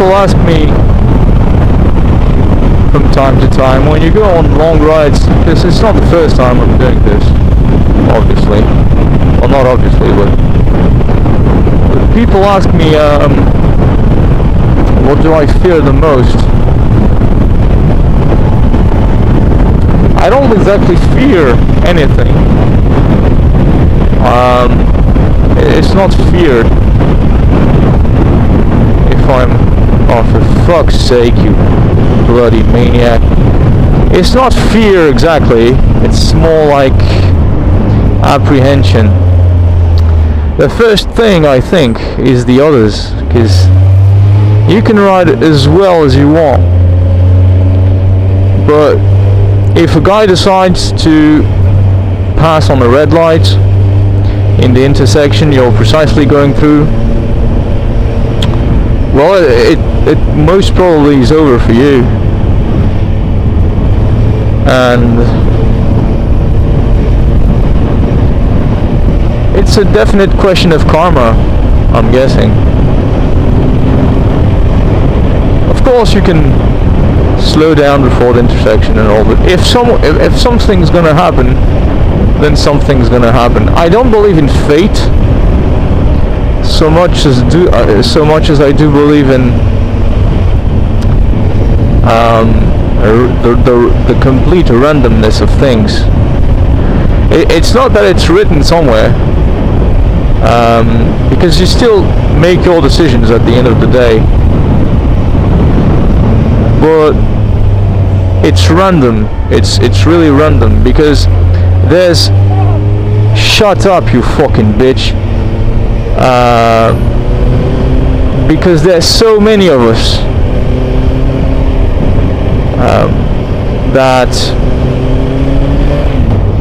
people ask me from time to time when you go on long rides, because it's not the first time I'm doing this, obviously. Well, not obviously, but people ask me, what do I fear the most? I don't exactly fear anything. It's not fear. If I'm... Oh, for fuck's sake, you bloody maniac. It's not fear exactly. It's more like apprehension. The first thing I think is the others, because you can ride as well as you want, but if a guy decides to pass on a red light in the intersection you're precisely going through, well, it most probably is over for you. And it's a definite question of karma, I'm guessing. Of course you can slow down before the intersection and all, but if something's gonna happen, then something's gonna happen. I don't believe in fate so much as I do believe in the complete randomness of things. It's not that it's written somewhere, because you still make your decisions at the end of the day, but it's random. It's really random, because there's... Shut up, you fucking bitch. Because there's so many of us that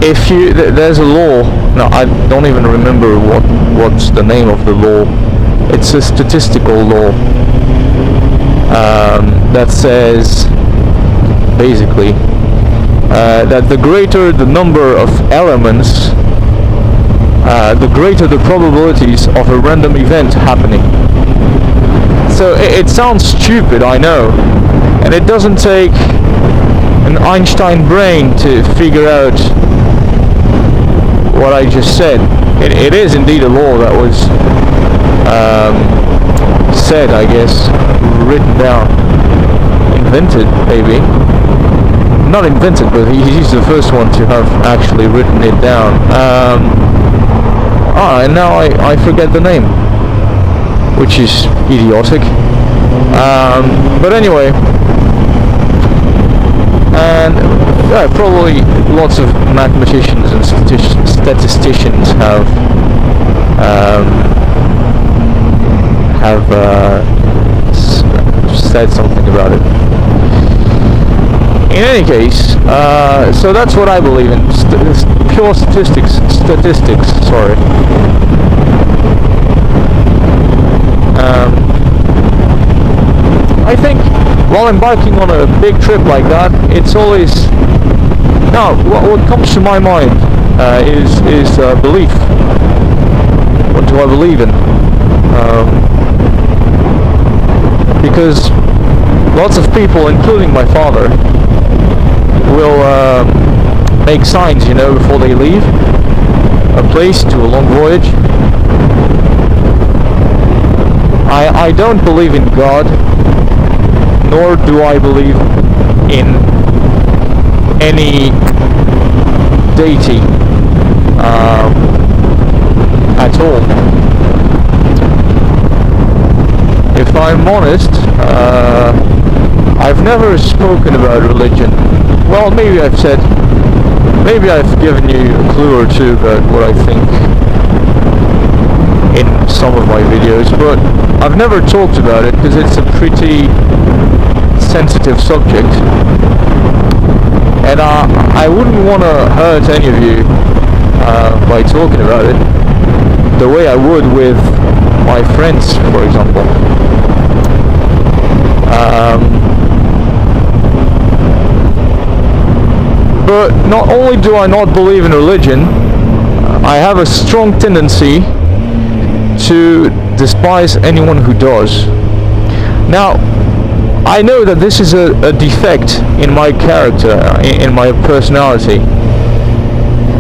if you... there's a law. No, I don't even remember what's the name of the law. It's a statistical law that says basically that the greater the number of elements, the greater the probabilities of a random event happening. So it sounds stupid, I know, and it doesn't take an Einstein brain to figure out what I just said. It is indeed a law that was said, I guess, written down, invented maybe. Not invented, but he's the first one to have actually written it down. And now I forget the name, which is idiotic. But anyway, and probably lots of mathematicians and statisticians have said something about it. In any case, so that's what I believe in. Pure statistics, sorry. I think while embarking on a big trip like that, it's always... No, what comes to my mind is belief. What do I believe in? Because lots of people, including my father, will make signs, you know, before they leave a place to a long voyage. I don't believe in God, nor do I believe in any deity at all. If I'm honest, I've never spoken about religion. Well, maybe I've given you a clue or two about what I think in some of my videos, but I've never talked about it because it's a pretty sensitive subject, and I wouldn't want to hurt any of you by talking about it the way I would with my friends, for example. But not only do I not believe in religion, I have a strong tendency to despise anyone who does. Now, I know that this is a defect in my character, in my personality,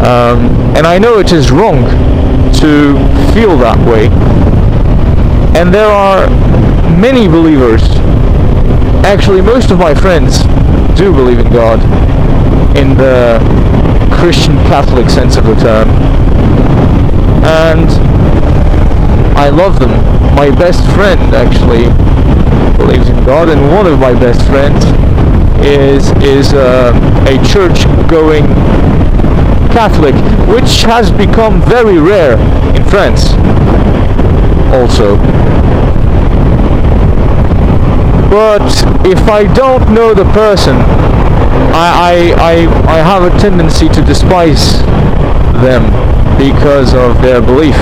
and I know it is wrong to feel that way. And there are many believers, actually most of my friends do believe in God in the Christian Catholic sense of the term, and I love them. My best friend actually believes in God, and one of my best friends is a church-going Catholic, which has become very rare in France also. But if I don't know the person, I have a tendency to despise them because of their belief.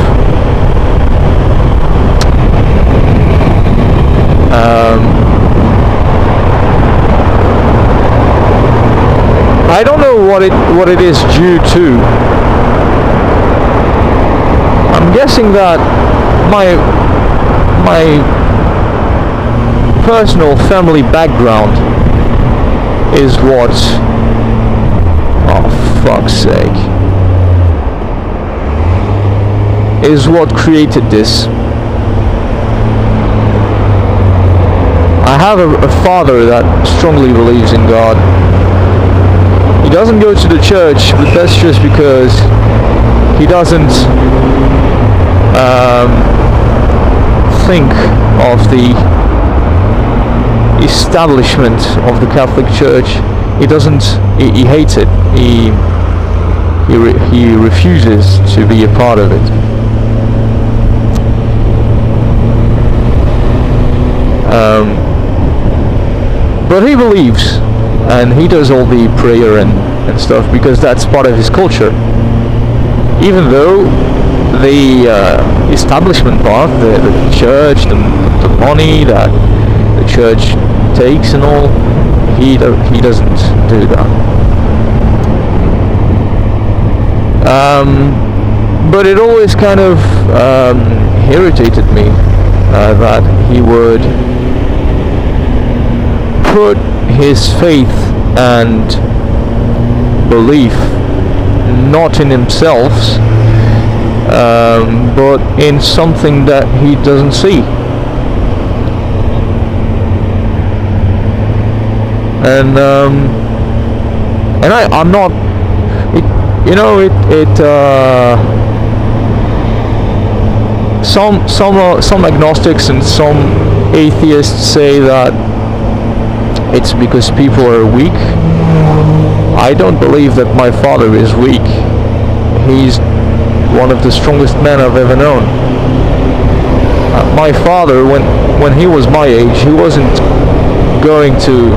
I don't know what it is due to. I'm guessing that my personal family background is what, oh fuck's sake, is what created this. I have a father that strongly believes in God. He doesn't go to the church, but that's just because he doesn't think of the establishment of the Catholic Church. He hates it. He refuses to be a part of it. But he believes, and he does all the prayer and stuff because that's part of his culture. Even though the establishment part, the church, the money that the church takes and all, he doesn't do that. But it always kind of irritated me that he would put his faith and belief not in himself, but in something that he doesn't see. And I'm not, some agnostics and some atheists say that it's because people are weak. I don't believe that my father is weak. He's one of the strongest men I've ever known. My father, when he was my age, he wasn't going to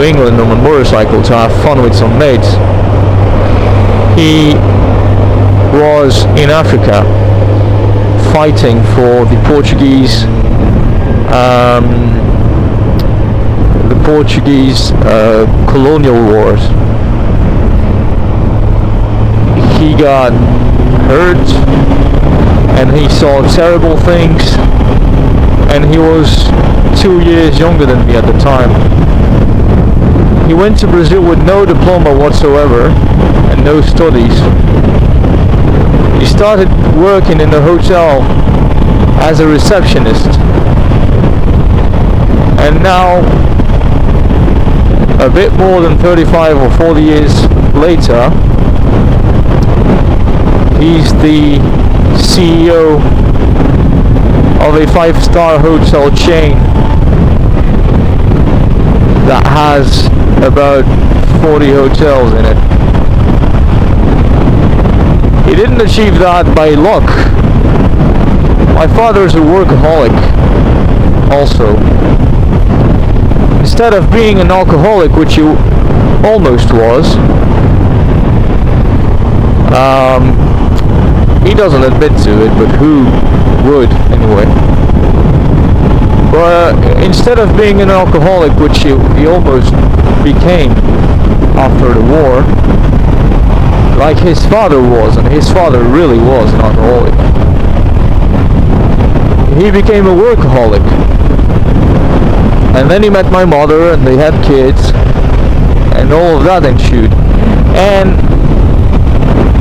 England on a motorcycle to have fun with some mates. He was in Africa fighting for the Portuguese colonial wars. He got hurt and he saw terrible things, and he was 2 years younger than me at the time. He went to Brazil with no diploma whatsoever and no studies. He started working in a hotel as a receptionist, and now, a bit more than 35 or 40 years later, he's the CEO of a 5-star hotel chain that has about 40 hotels in it. He didn't achieve that by luck. My father's a workaholic also. Instead of being an alcoholic, which he almost was, he doesn't admit to it, but who would anyway? But instead of being an alcoholic, which he almost became after the war, like his father was, and his father really was an alcoholic, he became a workaholic. And then he met my mother and they had kids, and all of that ensued. And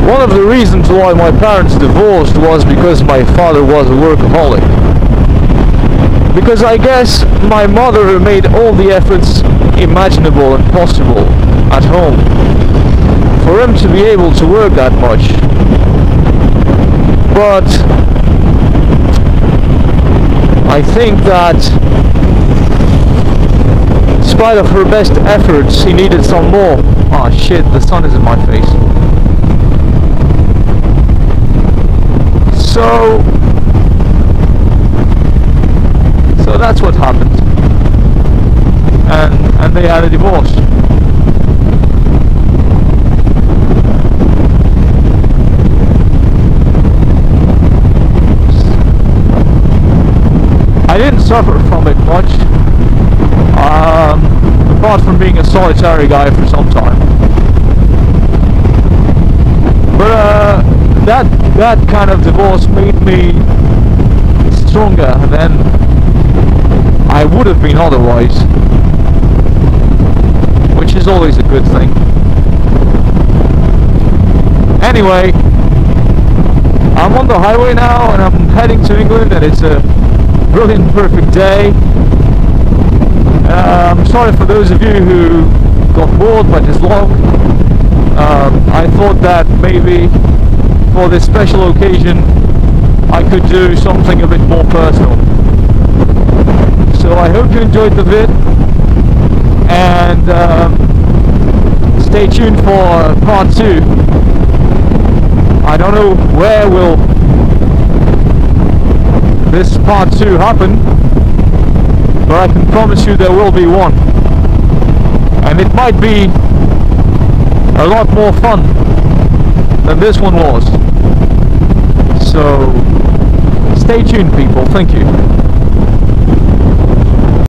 one of the reasons why my parents divorced was because my father was a workaholic. Because I guess my mother made all the efforts imaginable and possible at home for him to be able to work that much. But I think that in spite of her best efforts, he needed some more. Oh shit, the sun is in my face. So that's what happened. And they had a divorce. I didn't suffer from it much, apart from being a solitary guy for some time. But that kind of divorce made me stronger than I would have been otherwise, which is always a good thing. Anyway, I'm on the highway now and I'm heading to England, and it's a brilliant, perfect day. I'm sorry for those of you who got bored by this vlog. I thought that maybe for this special occasion I could do something a bit more personal. So I hope you enjoyed the vid, and stay tuned for part 2. I don't know where will this part 2 happen, but I can promise you there will be one, and it might be a lot more fun than this one was. So stay tuned, people. Thank you.